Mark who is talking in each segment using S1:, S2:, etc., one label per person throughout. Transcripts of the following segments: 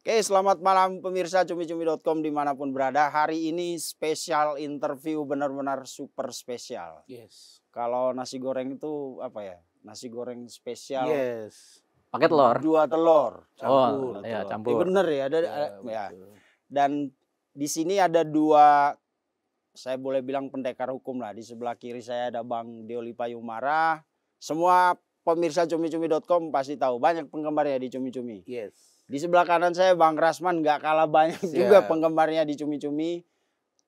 S1: Oke, selamat malam pemirsa cumi-cumi.com dimanapun berada. Hari ini spesial interview, benar-benar super spesial.
S2: Yes.
S1: Kalau nasi goreng itu apa ya? Nasi goreng spesial.
S2: Yes.
S3: Pakai telur.
S1: 2 telur.
S3: Oh, ya campur.
S1: Bener ya, ada ya. Dan di sini ada 2, saya boleh bilang pendekar hukum lah. Di sebelah kiri saya ada Bang Deoli Payumara. Semua pemirsa cumi-cumi.com pasti tahu, banyak penggemarnya di cumi-cumi.
S2: Yes.
S1: Di sebelah kanan saya Bang Rasman, nggak kalah banyak juga penggemarnya di cumi-cumi.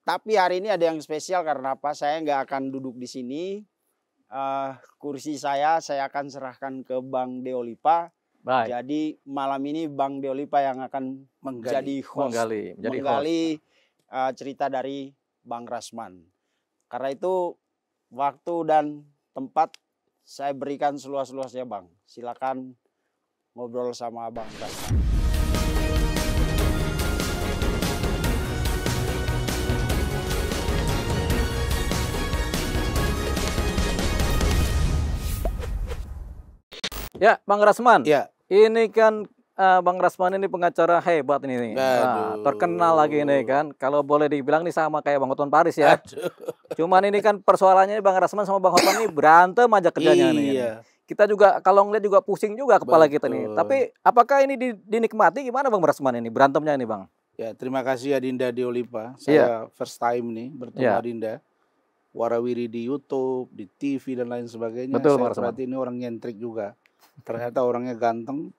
S1: Tapi hari ini ada yang spesial karena apa? Saya nggak akan duduk di sini. Kursi saya akan serahkan ke Bang Deolipa.
S3: Baik.
S1: Jadi malam ini Bang Deolipa yang akan menjadi host, menggali cerita dari Bang Rasman. Karena itu waktu dan tempat saya berikan seluas-luasnya Bang. Silakan ngobrol sama Bang Rasman.
S3: Ya, Bang Rasman.
S2: Ya.
S3: Ini kan Bang Rasman ini pengacara hebat ini. Nah, terkenal lagi ini kan. Kalau boleh dibilang nih sama kayak Bang Hotman Paris ya. Cuman ini kan persoalannya Bang Rasman sama Bang Hotman ini berantem aja kerjanya nih. Kita juga kalau ngeliat juga pusing juga kepala kita nih. Tapi apakah ini dinikmati gimana Bang Rasman ini berantemnya ini Bang?
S2: Ya, terima kasih Adinda Deolipa. Saya first time nih bertemu Adinda. Warawiri di YouTube, di TV dan lain sebagainya.
S3: Betul,
S2: saya perhati ini orang nyentrik juga. Ternyata orangnya ganteng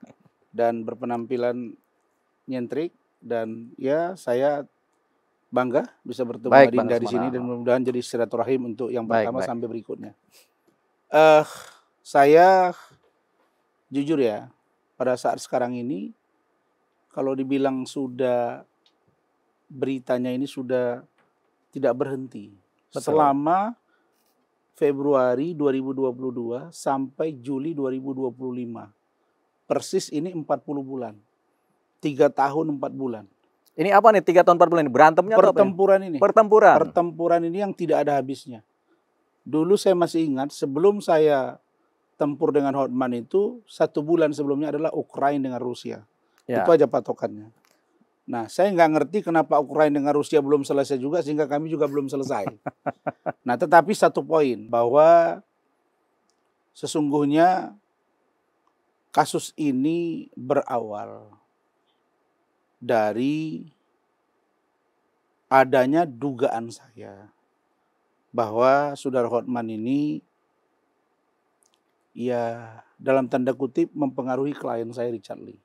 S2: dan berpenampilan nyentrik, dan ya saya bangga bisa bertemu Adinda di sini dan mudah-mudahan jadi silaturahim untuk yang pertama sampai berikutnya. Saya jujur ya, pada saat sekarang ini kalau dibilang sudah beritanya ini sudah tidak berhenti. Selama Februari 2022 sampai Juli 2025. Persis ini 40 bulan. 3 tahun 4 bulan.
S3: Ini apa nih 3 tahun 4 bulan ini? Berantemnya
S2: pertempuran ini.
S3: Pertempuran.
S2: Pertempuran ini yang tidak ada habisnya. Dulu saya masih ingat sebelum saya tempur dengan Hotman itu 1 bulan sebelumnya adalah Ukraina dengan Rusia. Ya. Itu aja patokannya. Nah, saya nggak ngerti kenapa Ukraina dengan Rusia belum selesai juga sehingga kami juga belum selesai. Nah, tetapi satu poin bahwa sesungguhnya kasus ini berawal dari adanya dugaan saya bahwa saudara Hotman ini ya dalam tanda kutip mempengaruhi klien saya Richard Lee.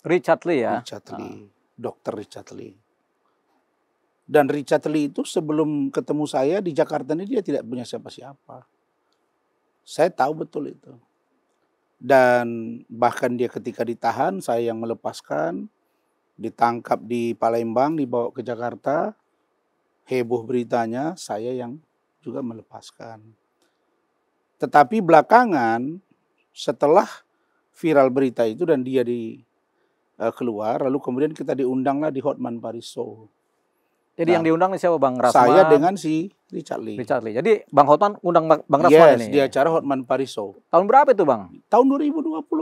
S3: Richard Lee ya?
S2: Richard Lee. Dr. Richard Lee. Dan Richard Lee itu sebelum ketemu saya di Jakarta ini dia tidak punya siapa-siapa. Saya tahu betul itu. Dan bahkan dia ketika ditahan, saya yang melepaskan, ditangkap di Palembang, dibawa ke Jakarta, heboh beritanya, saya yang juga melepaskan. Tetapi belakangan setelah viral berita itu dan dia keluar, lalu kemudian kita diundanglah di Hotman Paris Show.
S3: Jadi yang diundang nih siapa Bang Rasman?
S2: Saya dengan si Richard Lee.
S3: Richard Lee. Jadi Bang Hotman undang Bang Rasman ini?
S2: Yes, di acara Hotman Paris Show.
S3: Tahun berapa itu Bang?
S2: Tahun 2022.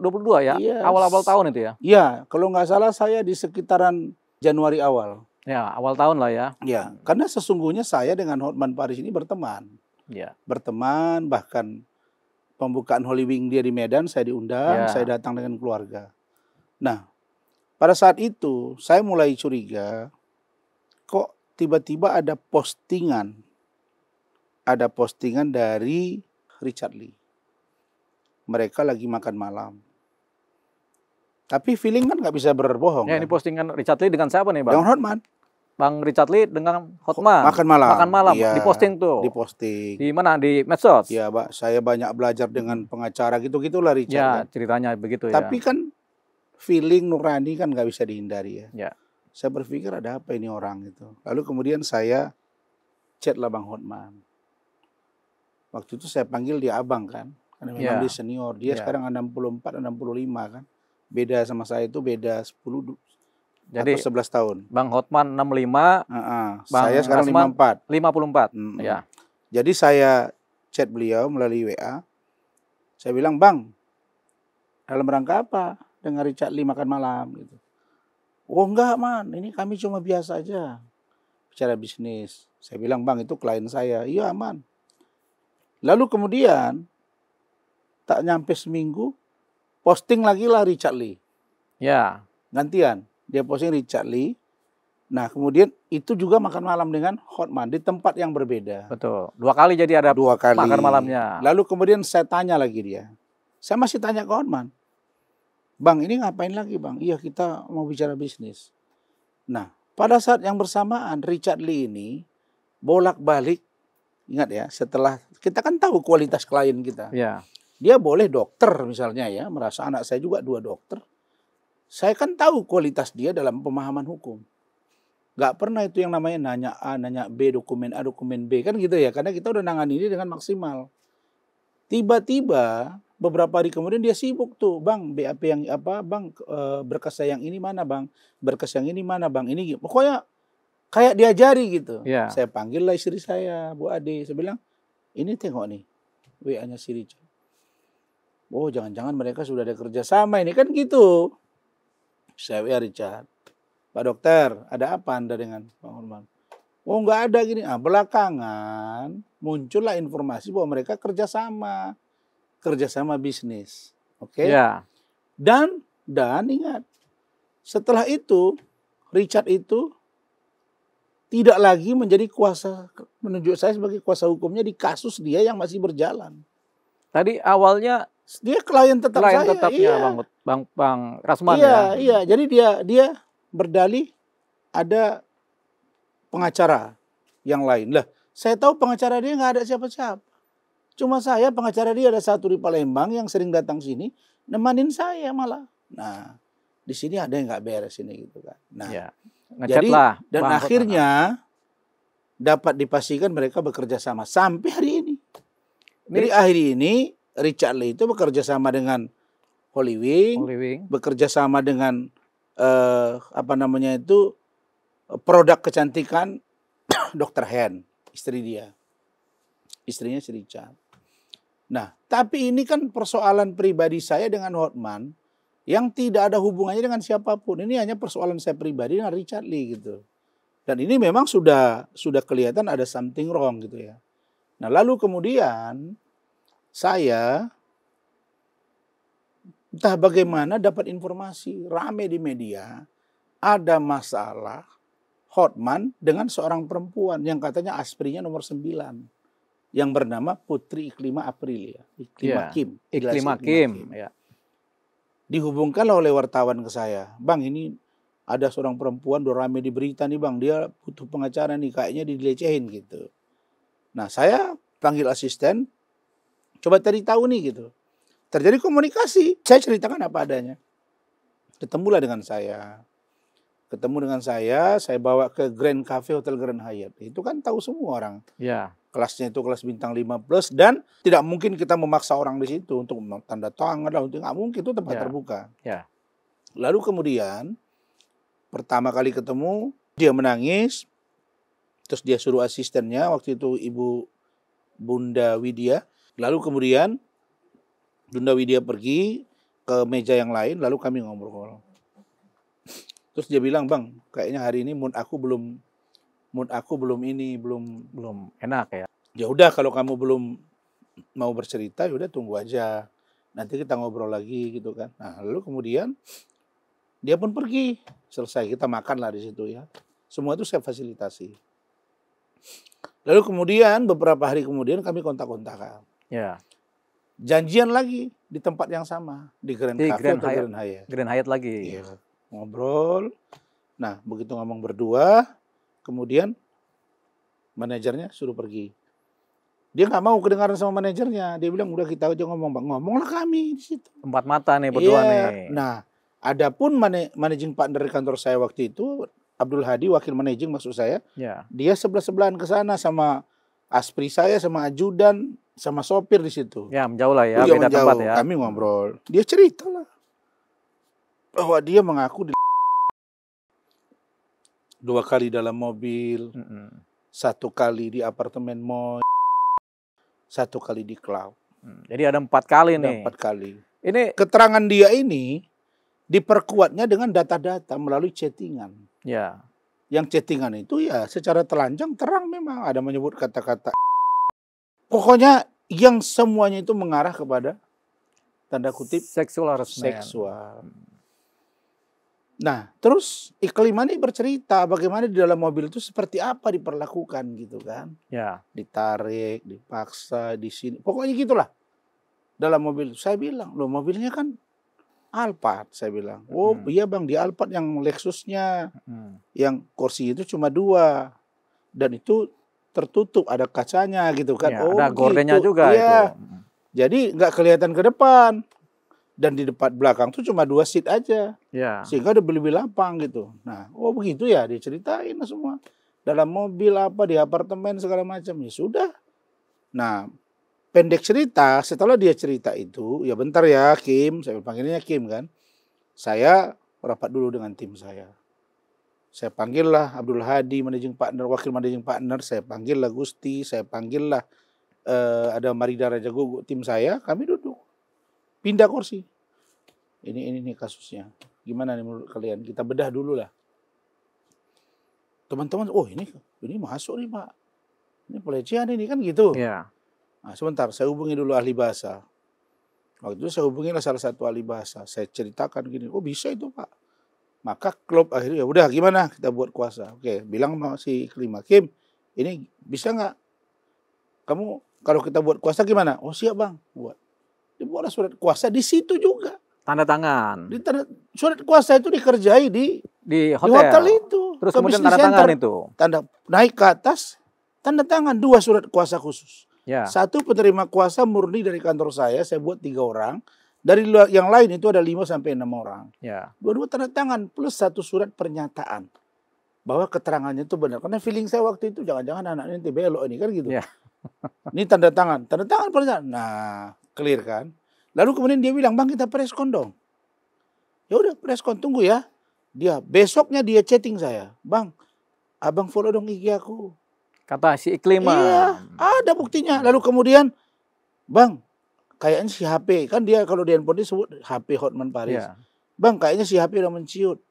S3: 2022 ya? Yes. Awal-awal tahun itu ya?
S2: Iya, kalau nggak salah saya di sekitaran Januari awal.
S3: Ya, awal tahun lah ya.
S2: Ya, karena sesungguhnya saya dengan Hotman Paris ini berteman.
S3: Ya.
S2: Berteman, bahkan pembukaan Holy Wing dia di Medan saya diundang, saya datang dengan keluarga. Nah, pada saat itu saya mulai curiga, kok tiba-tiba ada postingan dari Richard Lee. Mereka lagi makan malam. Tapi feeling kan nggak bisa berbohong.
S3: Ya, kan? Ini postingan Richard Lee dengan siapa nih Bang?
S2: Dengan Hotman.
S3: Bang Richard Lee dengan Hotman.
S2: Makan malam.
S3: Makan malam.
S2: Ya,
S3: diposting tuh.
S2: Diposting.
S3: Di mana? Di medsos.
S2: Ya, Pak. Saya banyak belajar dengan pengacara gitu-gitulah Richard.
S3: Ya,
S2: kan.
S3: ceritanya begitu ya.
S2: Tapi kan feeling nurani kan nggak bisa dihindari ya.
S3: Ya.
S2: Saya berpikir ada apa ini orang itu. Lalu kemudian saya chat lah Bang Hotman. Waktu itu saya panggil dia abang kan. Karena memang dia senior. Dia sekarang 64, 65 kan. Beda sama saya itu beda 10
S3: Jadi,
S2: atau 11 tahun.
S3: Bang Hotman 65, Bang
S2: saya sekarang
S3: Rasman
S2: 54.
S3: 54. Ya.
S2: Jadi saya chat beliau melalui WA. Saya bilang, Bang, dalam rangka apa dengan Richard Lee makan malam gitu. Oh enggak man, ini kami cuma biasa aja bicara bisnis. Saya bilang bang itu klien saya. Iya aman. Lalu kemudian tak nyampe seminggu posting lagi lah Richard Lee.
S3: Ya.
S2: Gantian dia posting Richard Lee. Nah kemudian itu juga makan malam dengan Hotman di tempat yang berbeda.
S3: Betul. 2 kali jadi ada
S2: 2 kali.
S3: makan malamnya.
S2: Lalu kemudian saya tanya lagi dia. Saya masih tanya ke Hotman. Bang ini ngapain lagi bang? Iya kita mau bicara bisnis. Nah pada saat yang bersamaan Richard Lee ini bolak-balik. Ingat ya setelah kita kan tahu kualitas klien kita.
S3: Ya.
S2: Dia boleh dokter misalnya ya. Merasa anak saya juga 2 dokter. Saya kan tahu kualitas dia dalam pemahaman hukum. Gak pernah itu yang namanya nanya A, nanya B, dokumen A, dokumen B. Kan gitu ya, karena kita udah nangani ini dengan maksimal. Tiba-tiba, beberapa hari kemudian dia sibuk tuh. Bang, BAP yang apa, bang, berkas saya yang ini mana bang? Berkas yang ini mana bang? Ini pokoknya kayak diajari gitu.
S3: Ya.
S2: Saya panggil lah istri saya, Bu Ade. Saya bilang, ini tengok nih, WA-nya si Richard. Oh, jangan-jangan mereka sudah ada kerjasama ini. Kan gitu. Saya WA Richard. Pak dokter, ada apa Anda dengan Bang Hotman? Oh nggak ada gini. Belakangan muncullah informasi bahwa mereka kerjasama bisnis. Oke?
S3: Ya.
S2: Dan ingat, setelah itu Richard itu tidak lagi menjadi menunjuk saya sebagai kuasa hukumnya di kasus dia yang masih berjalan.
S3: Tadi awalnya
S2: dia klien
S3: tetapnya
S2: iya.
S3: Bang Rasman
S2: iya,
S3: ya.
S2: Iya, jadi dia berdalih ada pengacara yang lain. Lah, saya tahu pengacara dia nggak ada siapa-siapa. Cuma saya pengacara dia ada satu di Palembang yang sering datang sini, nemanin saya malah. Nah, di sini ada yang nggak beres ini gitu kan. Nah,
S3: ya.
S2: Jadi
S3: lah,
S2: dan akhirnya dapat dipastikan mereka bekerja sama sampai hari ini. Jadi akhir ini Richard Lee itu bekerja sama dengan Holy Wing. Bekerja sama dengan produk kecantikan Dr. Hen, istri dia. Istrinya si Richard. Nah, tapi ini kan persoalan pribadi saya dengan Hotman yang tidak ada hubungannya dengan siapapun. Ini hanya persoalan saya pribadi dengan Richard Lee gitu. Dan ini memang sudah kelihatan ada something wrong gitu ya. Nah, lalu kemudian saya entah bagaimana dapat informasi rame di media ada masalah Hotman dengan seorang perempuan yang katanya asprinya nomor 9 yang bernama Putri Iklima Aprilia. Iklima Kim.
S3: Ya.
S2: Dihubungkan oleh wartawan ke saya. Bang ini ada seorang perempuan udah rame di berita nih bang. Dia butuh pengacara nih kayaknya dilecehin gitu. Nah saya panggil asisten. Coba cari tahu nih gitu. Terjadi komunikasi. Saya ceritakan apa adanya. Ketemulah dengan saya. Saya bawa ke Grand Cafe Hotel Grand Hyatt. Itu kan tahu semua orang.
S3: Ya.
S2: Kelasnya itu kelas bintang 5+ dan tidak mungkin kita memaksa orang di situ untuk tanda tangan lah. Nggak mungkin, itu tempat terbuka.
S3: Ya.
S2: Lalu kemudian pertama kali ketemu dia menangis. Terus dia suruh asistennya waktu itu Ibu Bunda Widya. Lalu kemudian Bunda Widya pergi ke meja yang lain, lalu kami ngobrol. Terus dia bilang, bang, kayaknya hari ini mood aku belum
S3: enak ya.
S2: Ya udah kalau kamu belum mau bercerita, ya udah tunggu aja. Nanti kita ngobrol lagi gitu kan. Nah lalu kemudian dia pun pergi. Selesai kita makan lah di situ ya. Semua itu saya fasilitasi. Lalu kemudian beberapa hari kemudian kami kontak-kontakan.
S3: Ya.
S2: Janjian lagi di tempat yang sama di Grand Cafe atau Grand Hyatt.
S3: Grand Hyatt lagi.
S2: Iya. Ngobrol. Nah, begitu ngomong berdua, kemudian manajernya suruh pergi. Dia nggak mau kedengaran sama manajernya. Dia bilang udah kita aja ngomong, bang. Ngomonglah kami di situ.
S3: Empat mata nih berdua nih.
S2: Nah, adapun managing partner di kantor saya waktu itu, Abdul Hadi, wakil managing maksud saya, dia sebelah-sebelahan ke sana sama aspri saya, sama ajudan, sama sopir di situ.
S3: Ya, menjauh lah ya, beda tempat ya.
S2: Kami ngobrol. Dia cerita lah bahwa dia mengaku 2 kali dalam mobil, 1 kali di apartemen mall, 1 kali di club.
S3: Jadi ada 4 kali nih.
S2: 4 kali.
S3: Ini
S2: keterangan dia ini diperkuatnya dengan data-data melalui chattingan.
S3: Ya.
S2: Yang chattingan itu ya secara telanjang terang memang ada menyebut kata-kata. Pokoknya yang semuanya itu mengarah kepada tanda kutip
S3: seksual harassment.
S2: Seksual. Nah, terus Iklimani bercerita bagaimana di dalam mobil itu seperti apa diperlakukan gitu kan.
S3: Ya.
S2: Ditarik, dipaksa, di sini. Pokoknya gitulah. Dalam mobil. Saya bilang, loh mobilnya kan Alphard. Saya bilang, oh iya bang, di Alphard yang Lexusnya, yang kursi itu cuma 2. Dan itu tertutup, ada kacanya gitu kan.
S3: Ya,
S2: oh
S3: ada gordennya
S2: gitu.
S3: juga
S2: Ya.
S3: itu.
S2: Jadi nggak kelihatan ke depan. Dan di depan belakang tuh cuma 2 seat aja.
S3: Ya.
S2: Sehingga udah lebih lapang gitu. Nah, oh begitu ya, diceritain semua. Dalam mobil apa, di apartemen segala macam. Ya sudah. Nah, pendek cerita, setelah dia cerita itu, ya bentar ya Kim, saya panggilnya Kim kan. Saya rapat dulu dengan tim saya. Saya panggillah Abdul Hadi, managing partner, wakil managing partner. Saya panggillah Gusti, saya panggillah ada Marida Raja Gugu, tim saya. Kami duduk. Pindah kursi. Ini kasusnya. Gimana nih menurut kalian? Kita bedah dulu lah. Teman-teman, oh ini masuk nih Pak. Ini pelecehan ini kan gitu.
S3: Ya.
S2: Nah, sebentar, saya hubungi dulu ahli bahasa. Waktu itu saya hubungilah salah satu ahli bahasa. Saya ceritakan gini, oh bisa itu Pak. Maka klub akhirnya, ya udah gimana kita buat kuasa. Oke, bilang sama si Kelima, Kim, ini bisa nggak? Kamu kalau kita buat kuasa gimana? Oh siap bang, buat. Dibuatlah surat kuasa di situ juga.
S3: Tanda tangan.
S2: Surat kuasa itu dikerjai di
S3: hotel
S2: itu.
S3: Terus kemudian tanda tangan itu.
S2: Tanda naik ke atas, tanda tangan 2 surat kuasa khusus.
S3: Ya.
S2: 1 penerima kuasa murni dari kantor saya buat 3 orang. Dari yang lain itu ada 5 sampai 6 orang.
S3: Ya.
S2: 2 tanda tangan plus 1 surat pernyataan bahwa keterangannya itu benar. Karena feeling saya waktu itu jangan-jangan anaknya nanti belok ini kan gitu.
S3: Ya.
S2: Ini tanda tangan pernyataan. Nah, clear kan? Lalu kemudian dia bilang, bang kita preskon dong. Ya udah preskon, tunggu ya. Besoknya dia chatting saya, bang, abang follow dong IG aku.
S3: Kata si Ikliman.
S2: Iya, ada buktinya. Lalu kemudian, bang, kayaknya si HP, kan dia kalau di handphone disebut HP Hotman Paris. Ya. Bang, kayaknya si HP udah menciut.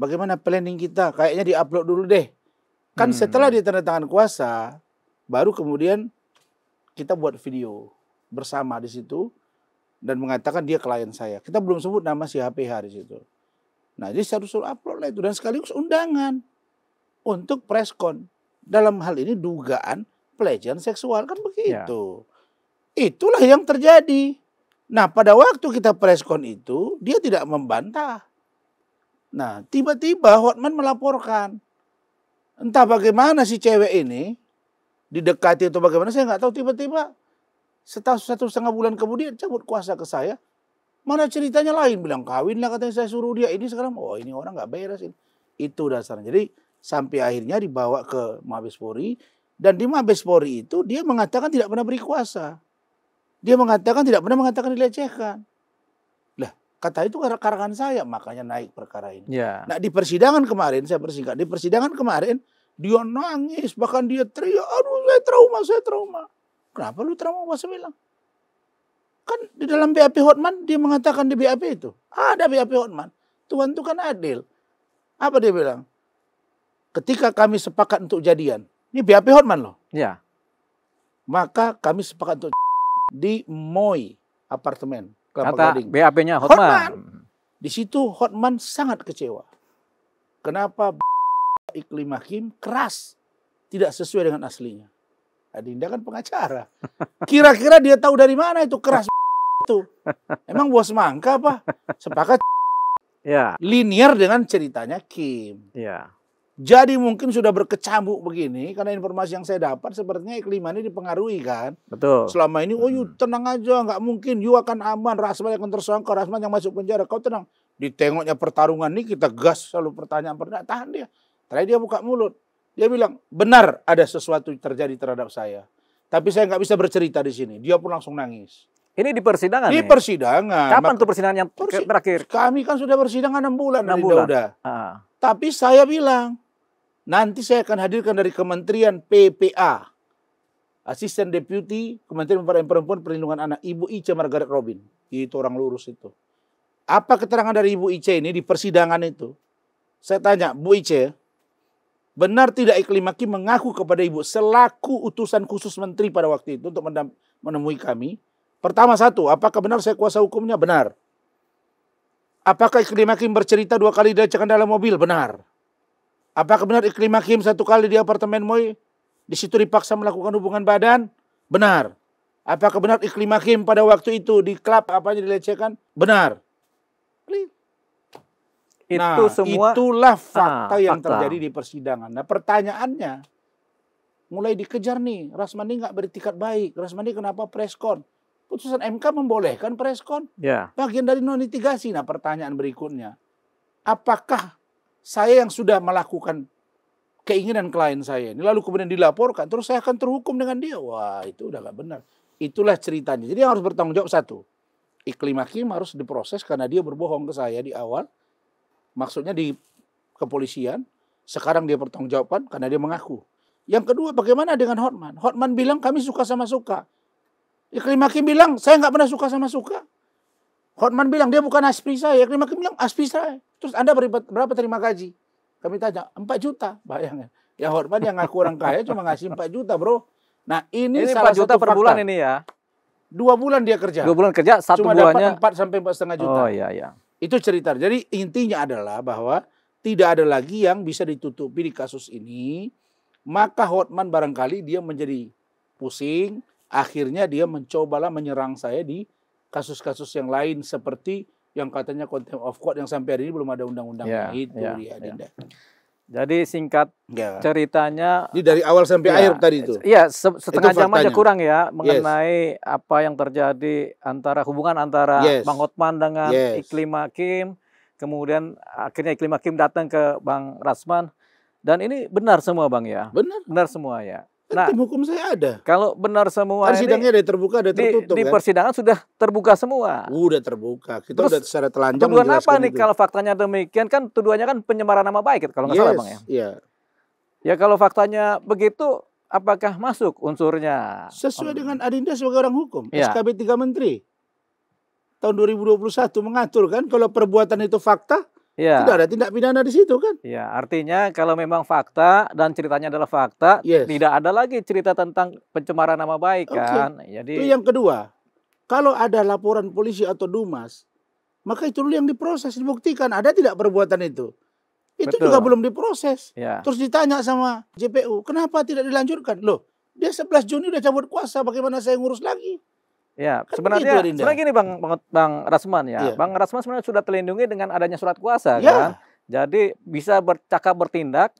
S2: Bagaimana planning kita? Kayaknya diupload dulu deh. Kan setelah dia tanda tangan kuasa, baru kemudian kita buat video bersama di situ dan mengatakan dia klien saya. Kita belum sebut nama si HPH di situ. Nah, jadi saya suruh upload lah itu dan sekaligus undangan untuk preskon. Dalam hal ini dugaan pelecehan seksual kan begitu. Ya. Itulah yang terjadi. Nah, pada waktu kita preskon itu dia tidak membantah. Nah, tiba-tiba Hotman melaporkan. Entah bagaimana si cewek ini didekati atau bagaimana saya nggak tahu, tiba-tiba 1,5 bulan kemudian cabut kuasa ke saya. Mana ceritanya lain, bilang kawin lah katanya saya suruh dia. Ini sekarang, oh ini orang nggak beres ini. Itu dasarnya. Jadi sampai akhirnya dibawa ke Mabes Polri. Dan di Mabes Polri itu dia mengatakan tidak pernah beri kuasa. Dia mengatakan tidak pernah mengatakan dilecehkan. Lah, kata itu karangan saya, makanya naik perkara ini.
S3: Ya.
S2: Nah di persidangan kemarin, saya persingkat. Di persidangan kemarin, dia nangis, bahkan dia teriak, aduh saya trauma. Kenapa lu trauma? Saya bilang. Kan di dalam BAP Hotman dia mengatakan di BAP itu. Ada BAP Hotman. Tuhan itu kan adil. Apa dia bilang? Ketika kami sepakat untuk jadian. Ini BAP Hotman loh.
S3: Ya.
S2: Maka kami sepakat untuk di Moi apartemen.
S3: Kata BAP-nya Hotman.
S2: Di situ Hotman sangat kecewa. Kenapa Iklim Hakim keras. Tidak sesuai dengan aslinya. Adinda kan pengacara. Kira-kira dia tahu dari mana itu keras itu. Emang bos mangka apa? Sepakat.
S3: Ya.
S2: Linear dengan ceritanya Kim.
S3: Ya.
S2: Jadi mungkin sudah berkecamuk begini karena informasi yang saya dapat sepertinya Ikliman ini dipengaruhi kan.
S3: Betul.
S2: Selama ini, oh you tenang aja, nggak mungkin, you akan aman, Rasman yang tersangka, Rasman yang masuk penjara, kau tenang. Ditengoknya pertarungan ini kita gas selalu pertanyaan tahan dia. Terakhir dia buka mulut. Dia bilang, benar ada sesuatu terjadi terhadap saya. Tapi saya nggak bisa bercerita di sini. Dia pun langsung nangis.
S3: Ini di persidangan
S2: Di persidangan.
S3: Kapan tuh persidangan yang terakhir?
S2: Kami kan sudah persidangan 6 bulan. 6 bulan.
S3: Ah.
S2: Tapi saya bilang, nanti saya akan hadirkan dari Kementerian PPA. Asisten Deputi Kementerian Pemberdayaan Perempuan Perlindungan Anak. Ibu Ica Margaret Robin. Itu orang lurus itu. Apa keterangan dari Ibu Ice ini di persidangan itu? Saya tanya, Bu Ice, benar tidak Iklim Hakim mengaku kepada Ibu selaku utusan khusus menteri pada waktu itu untuk menemui kami? Pertama satu, apakah benar saya kuasa hukumnya? Benar. Apakah Iklim Hakim bercerita 2 kali dilecehkan dalam mobil? Benar. Apakah benar Iklim Hakim 1 kali di apartemen Moy, di situ dipaksa melakukan hubungan badan? Benar. Apakah benar Iklim Hakim pada waktu itu di klub apanya dilecehkan? Benar. Nah, itulah fakta yang terjadi di persidangan. Nah, pertanyaannya, mulai dikejar nih, Rasmani nggak beretikat baik. Rasmani kenapa preskon? Putusan MK membolehkan preskon. Bagian dari non-litigasi. Nah, pertanyaan berikutnya, apakah saya yang sudah melakukan keinginan klien saya ini, lalu kemudian dilaporkan, terus saya akan terhukum dengan dia? Wah, itu udah nggak benar. Itulah ceritanya. Jadi yang harus bertanggung jawab satu, Iklim Hakim harus diproses karena dia berbohong ke saya di awal. Maksudnya di kepolisian, sekarang dia bertanggungjawabkan karena dia mengaku. Yang kedua, bagaimana dengan Hotman? Hotman bilang kami suka sama suka. Iklim Hakim bilang saya nggak pernah suka sama suka. Hotman bilang dia bukan aspri saya. Iklim Hakim bilang aspri saya. Terus Anda berapa terima gaji? Kami tanya 4 juta, bayangin. Ya Hotman yang ngaku orang kaya cuma ngasih 4 juta bro. Nah ini salah
S3: 4 juta
S2: satu
S3: per
S2: fakta.
S3: bulan ini ya?
S2: 2 bulan dia kerja.
S3: 2 bulan kerja, 1
S2: cuma
S3: bulannya
S2: dapat 4 sampai 4,5 juta.
S3: Oh iya.
S2: Itu cerita. Jadi intinya adalah bahwa tidak ada lagi yang bisa ditutupi di kasus ini. Maka Hotman barangkali dia menjadi pusing. Akhirnya dia mencobalah menyerang saya di kasus-kasus yang lain. Seperti yang katanya contempt of court yang sampai hari ini belum ada undang-undangnya. Itu dia Dinda.
S3: Jadi singkat ceritanya.
S2: Ini dari awal sampai akhir tadi itu.
S3: Iya, setengah jam aja kurang ya. Mengenai apa yang terjadi hubungan antara Bang Hotman dengan Iklim Hakim. Kemudian akhirnya Iklim Hakim datang ke Bang Rasman. Dan ini benar semua Bang ya? Benar semua ya.
S2: Nah, tim hukum saya ada.
S3: Kalau benar semua
S2: kan sidangnya ada terbuka, ada tertutup
S3: di persidangan sudah terbuka semua.
S2: Udah terbuka. Kita udah secara telanjang
S3: tuduhan apa nih itu. Kalau faktanya demikian kan tuduhannya kan penyemaran nama baik kalau nggak salah Bang ya?
S2: Iya.
S3: Ya kalau faktanya begitu apakah masuk unsurnya?
S2: Sesuai dengan Adinda sebagai orang hukum. SKB 3 Menteri tahun 2021 mengatur kan kalau perbuatan itu fakta. Tidak ada tindak pidana di situ kan?
S3: Ya, artinya kalau memang fakta dan ceritanya adalah fakta, tidak ada lagi cerita tentang pencemaran nama baik kan. Jadi
S2: itu yang kedua. Kalau ada laporan polisi atau Dumas, maka itu dulu yang diproses, dibuktikan ada tidak perbuatan itu. Itu juga belum diproses. Terus ditanya sama JPU, kenapa tidak dilanjutkan? Loh, dia 11 Juni udah cabut kuasa, bagaimana saya ngurus lagi?
S3: Ya, kan sebenarnya gini Bang Rasman ya. Bang Rasman sebenarnya sudah terlindungi dengan adanya surat kuasa kan. Jadi bisa bertindak,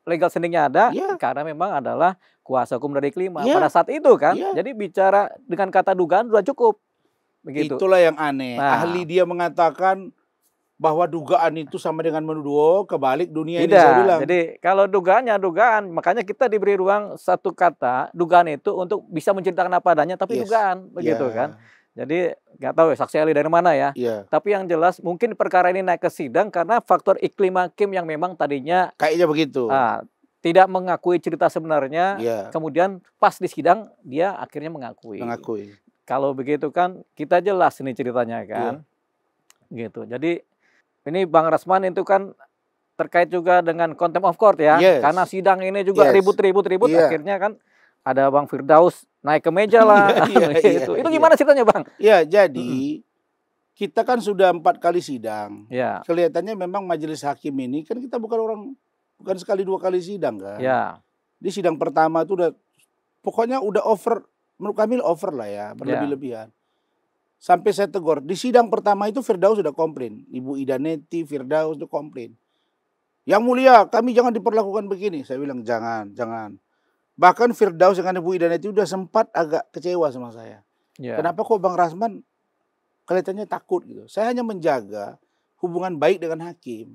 S3: legal standingnya ada karena memang adalah kuasa hukum dari Iklim pada saat itu kan. Jadi bicara dengan kata dugaan sudah cukup. Begitu.
S2: Itulah yang aneh. Ahli dia mengatakan bahwa dugaan itu sama dengan menuduh, kebalik dunia ini saya bilang.
S3: Jadi kalau dugaan, makanya kita diberi ruang satu kata, dugaan itu untuk bisa menceritakan apa adanya, tapi dugaan, begitu kan. Jadi nggak tahu saksi ahli dari mana ya. Tapi yang jelas mungkin perkara ini naik ke sidang karena faktor Iklim Hakim yang memang tadinya
S2: kayaknya begitu.
S3: Tidak mengakui cerita sebenarnya, kemudian pas di sidang dia akhirnya mengakui. Kalau begitu kan kita jelas ini ceritanya kan. Gitu. Jadi ini Bang Rasman itu kan terkait juga dengan contempt of court ya. Karena sidang ini juga ribut-ribut akhirnya kan ada Bang Firdaus naik ke meja lah. Itu gimana ceritanya Bang?
S2: Ya jadi kita kan sudah 4 kali sidang. Kelihatannya memang majelis hakim ini kan kita bukan sekali 2 kali sidang kan. Di sidang pertama itu pokoknya udah over, menurut kami over lah ya, berlebih-lebihan. Sampai saya tegur, di sidang pertama itu Firdaus sudah komplain. Ibu Ida Neti, Firdaus itu komplain. Yang mulia, kami jangan diperlakukan begini. Saya bilang jangan. Bahkan Firdaus dengan Ibu Ida Neti sudah sempat agak kecewa sama saya. Kenapa kok Bang Rasman kelihatannya takut gitu. Saya hanya menjaga hubungan baik dengan hakim.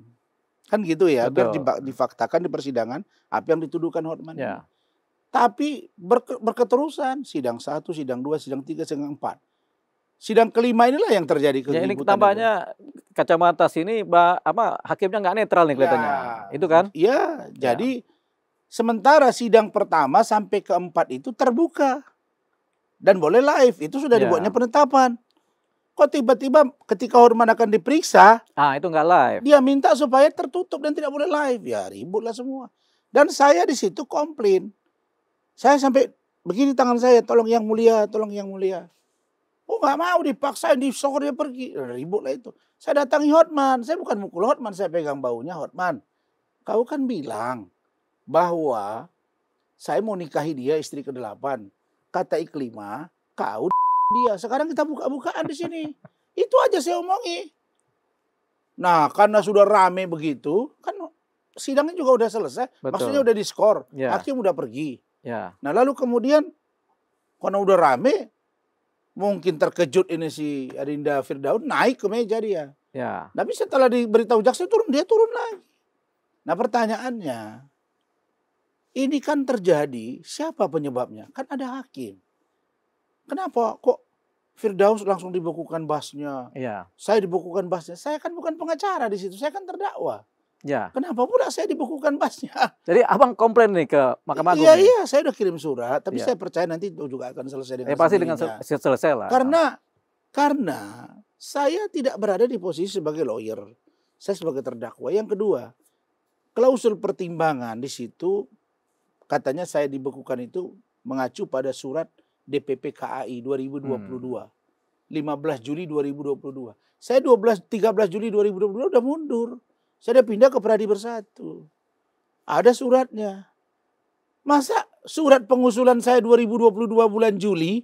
S2: Kan gitu ya, biar difaktakan di persidangan apa yang dituduhkan Hotman. Tapi berketerusan, sidang 1, sidang 2, sidang 3, sidang 4. Sidang kelima inilah yang terjadi keributan.
S3: Ini tambahnya kacamata sini hakimnya nggak netral nih kelihatannya. Itu kan?
S2: Iya, jadi sementara sidang pertama sampai ke-4 itu terbuka dan boleh live, itu sudah dibuatnya penetapan. Kok tiba-tiba ketika Hotman akan diperiksa,
S3: itu nggak live.
S2: Dia minta supaya tertutup dan tidak boleh live. Ya ributlah semua. Dan saya di situ komplain. Saya sampai begini tangan saya, tolong yang mulia, tolong yang mulia. Oh nggak mau, dipaksain, disokor dia pergi. Ributlah itu. Saya datangi Hotman, saya bukan mukul Hotman, saya pegang baunya. Hotman, kau kan bilang bahwa saya mau nikahi dia istri ke-8. Kata Iklima, kau dia. Sekarang kita buka-bukaan di sini. Itu aja saya omongi. Nah, karena sudah rame begitu, kan sidangnya juga udah selesai.
S3: Betul.
S2: Maksudnya udah diskor.
S3: Ya.
S2: Hakim udah pergi.
S3: Ya.
S2: Nah, lalu kemudian karena udah rame, mungkin terkejut ini si Adinda Firdaus naik ke meja dia.
S3: Ya.
S2: Tapi setelah diberitahu jaksa turun, dia turun lagi. Nah, pertanyaannya, ini kan terjadi, siapa penyebabnya? Kan ada hakim. Kenapa kok Firdaus langsung dibekukan basnya?
S3: Ya.
S2: Saya dibekukan basnya. Saya kan bukan pengacara di situ, saya kan terdakwa.
S3: Ya.
S2: Kenapa pula saya dibekukan basnya?
S3: Jadi abang komplain nih ke Mahkamah Agung.
S2: Iya, saya udah kirim surat, tapi
S3: Ya.
S2: saya percaya nanti itu juga akan selesai dengan
S3: pasti dengan
S2: sendirinya.
S3: selesai lah.
S2: Karena saya tidak berada di posisi sebagai lawyer. Saya sebagai terdakwa. Yang kedua, klausul pertimbangan di situ katanya saya dibekukan itu mengacu pada surat DPP KAI 2022. 15 Juli 2022. Saya 13 Juli 2022 udah mundur. Saya udah pindah ke Pradi Bersatu. Ada suratnya. Masa surat pengusulan saya 2022 bulan Juli,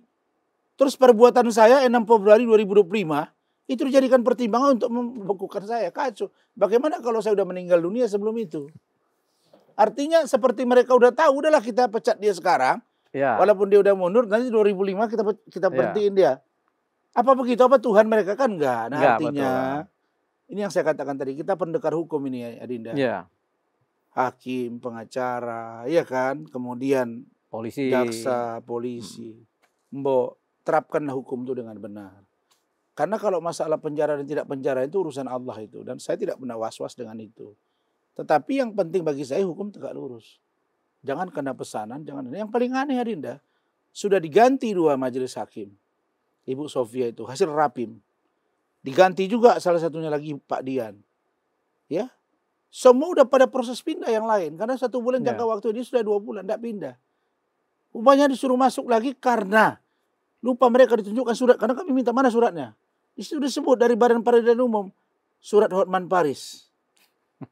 S2: terus perbuatan saya 6 Februari 2025, itu dijadikan pertimbangan untuk membekukan saya. Kacau. Bagaimana kalau saya udah meninggal dunia sebelum itu? Artinya seperti mereka udah tahu, udahlah kita pecat dia sekarang.
S3: Ya.
S2: Walaupun dia udah mundur, nanti 2005 kita berhentiin dia. Apa begitu? Apa Tuhan mereka? Kan enggak. Nah, artinya betul. Ini yang saya katakan tadi, kita pendekar hukum ini Adinda.
S3: Ya.
S2: Hakim, pengacara, ya kan? Kemudian
S3: polisi,
S2: jaksa, polisi. Mbok, terapkanlah hukum itu dengan benar. Karena kalau masalah penjara dan tidak penjara itu urusan Allah itu. Dan saya tidak pernah was-was dengan itu. Tetapi yang penting bagi saya hukum tegak lurus. Jangan kena pesanan, jangan. Yang paling aneh Adinda, sudah diganti 2 majelis hakim. Ibu Sofia itu hasil rapim. Diganti juga salah satunya lagi Pak Dian. Ya. Semua udah pada proses pindah yang lain. Karena 1 bulan jangka waktu ini sudah 2 bulan, tidak pindah. Rupanya disuruh masuk lagi karena lupa mereka ditunjukkan surat. Karena kami minta mana suratnya. Di situ disebut dari Badan Peradilan Umum. Surat Hotman Paris.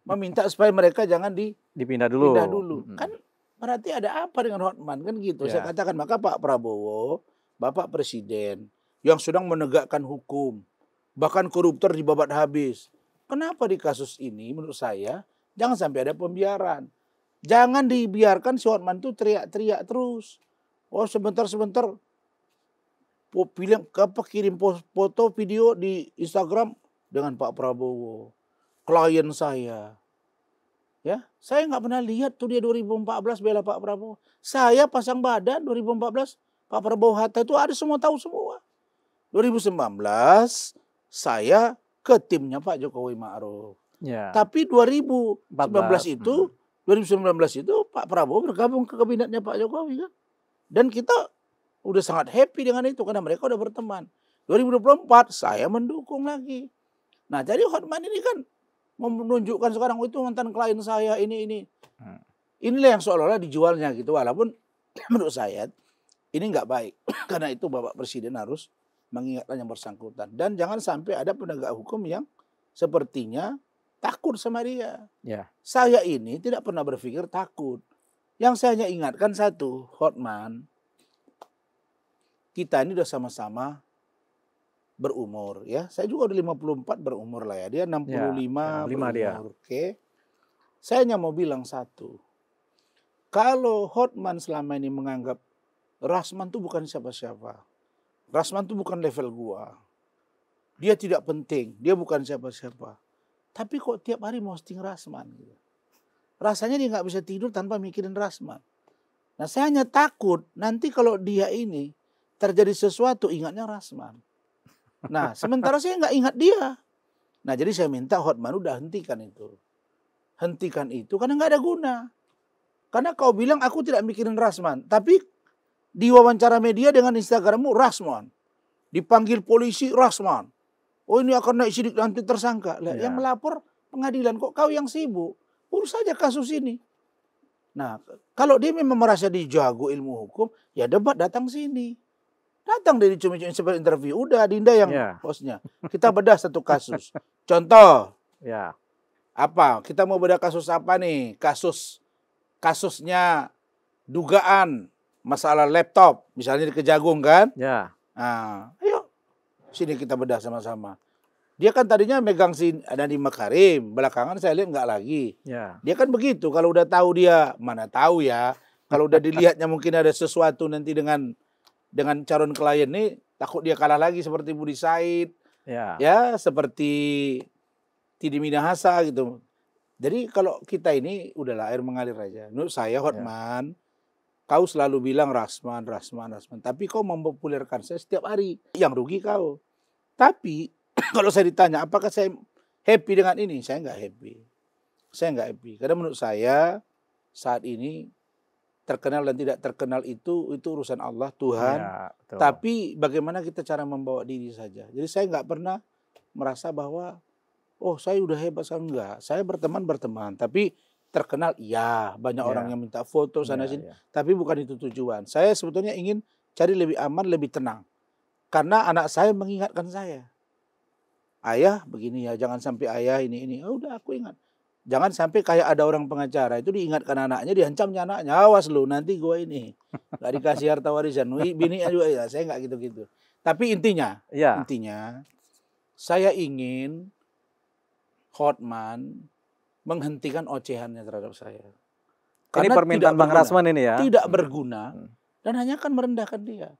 S2: Meminta supaya mereka jangan
S3: dipindah dulu.
S2: Pindah dulu. Kan berarti ada apa dengan Hotman? Kan gitu. Saya katakan maka Pak Prabowo, Bapak Presiden yang sedang menegakkan hukum. Bahkan koruptor dibabat habis. Kenapa di kasus ini menurut saya jangan sampai ada pembiaran. Jangan dibiarkan si Hotman itu teriak-teriak terus. Oh sebentar-sebentar kirim foto video di Instagram dengan Pak Prabowo. Klien saya. Ya, saya nggak pernah lihat tuh dia 2014 bela Pak Prabowo. Saya pasang badan 2014 Pak Prabowo Hatta itu ada semua tahu semua. 2019 saya ke timnya Pak Jokowi Ma'ruf. Ya. Tapi 2019 itu Pak Prabowo bergabung ke kabinetnya Pak Jokowi kan. Dan kita udah sangat happy dengan itu karena mereka udah berteman. 2024 saya mendukung lagi. Nah, jadi Hotman ini kan menunjukkan sekarang itu mantan klien saya ini. Inilah yang seolah-olah dijualnya gitu. Walaupun menurut saya ini nggak baik. Karena itu Bapak Presiden harus mengingatkan yang bersangkutan. Dan jangan sampai ada penegak hukum yang sepertinya takut sama dia. Ya. Saya ini tidak pernah berpikir takut. Yang saya hanya ingatkan satu, Hotman, kita ini udah sama-sama berumur ya. Saya juga udah 54 berumur lah ya. Dia 65 berumur. Dia. Oke. Saya hanya mau bilang satu. Kalau Hotman selama ini menganggap Rasman itu bukan siapa-siapa. Rasman itu bukan level gua. Dia tidak penting, dia bukan siapa-siapa. Tapi kok tiap hari posting Rasman gitu. Rasanya dia nggak bisa tidur tanpa mikirin Rasman. Nah, saya hanya takut nanti kalau dia ini terjadi sesuatu ingatnya Rasman. Nah, sementara saya nggak ingat dia. Nah, jadi saya minta Hotman udah hentikan itu. Hentikan itu karena nggak ada guna. Karena kau bilang aku tidak mikirin Rasman. Tapi di wawancara media dengan Instagrammu Rasman. Dipanggil polisi, Rasman. Oh ini akan naik sidik nanti tersangka. Lah, yang melapor pengadilan, kok kau yang sibuk? Urus saja kasus ini. Nah, kalau dia memang merasa dijago ilmu hukum, ya debat datang sini. Datang dari cumi-cumi seperti interview. Udah, Dinda yang hostnya. Kita bedah satu kasus. Contoh. Apa? Kita mau bedah kasus apa nih? Kasusnya dugaan masalah laptop. Misalnya di Kejagung kan? Nah, ayo. Sini kita bedah sama-sama. Dia kan tadinya megang si Nadiem Makarim, belakangan saya lihat nggak lagi. Dia kan begitu, kalau udah tahu dia, mana tahu ya, kalau udah dilihatnya mungkin ada sesuatu nanti dengan calon klien nih, takut dia kalah lagi seperti Budi Said, ya seperti Tidi Minahasa gitu. Jadi kalau kita ini udahlah air mengalir aja. Menurut saya Hotman, kau selalu bilang Rasman, tapi kau mempopulerkan saya setiap hari, yang rugi kau. Tapi kalau saya ditanya, apakah saya happy dengan ini? Saya nggak happy. Karena menurut saya saat ini terkenal dan tidak terkenal itu urusan Allah, Tuhan. Tapi bagaimana kita cara membawa diri saja. Jadi saya nggak pernah merasa bahwa, oh saya udah hebat, saya enggak. Saya berteman. Tapi terkenal, ya banyak orang yang minta foto sana sini. Tapi bukan itu tujuan. Saya sebetulnya ingin cari lebih aman, lebih tenang. Karena anak saya mengingatkan saya. Ayah begini ya, jangan sampai ayah ini. Oh, udah aku ingat. Jangan sampai kayak ada orang pengacara itu diingatkan anaknya, diancamnya anaknya. Awas lu, nanti gue ini gak dikasih harta warisan. Bini juga ya, saya gak gitu-gitu. Tapi intinya saya ingin Hotman menghentikan ocehannya terhadap saya.
S3: Karena ini permintaan Bang Rasman ini ya.
S2: Tidak berguna dan hanya akan merendahkan dia.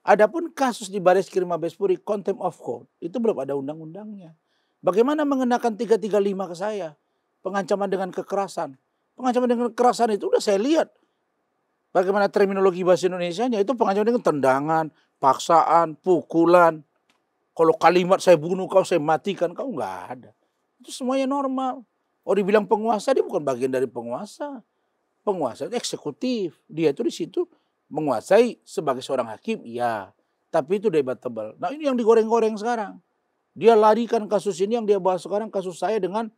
S2: Adapun kasus di Bareskrim Mabespori contempt of court itu belum ada undang-undangnya. Bagaimana mengenakan 335 ke saya? Pengancaman dengan kekerasan. Pengancaman dengan kekerasan itu udah saya lihat. Bagaimana terminologi bahasa Indonesianya itu pengancaman dengan tendangan, paksaan, pukulan. Kalau kalimat saya bunuh kau, saya matikan kau, nggak ada. Itu semuanya normal. Oh dibilang penguasa, dia bukan bagian dari penguasa. Penguasa itu eksekutif. Dia itu di situ menguasai sebagai seorang hakim, ya. Tapi itu debatable. Nah ini yang digoreng-goreng sekarang. Dia larikan kasus ini yang dia bahas sekarang, kasus saya dengan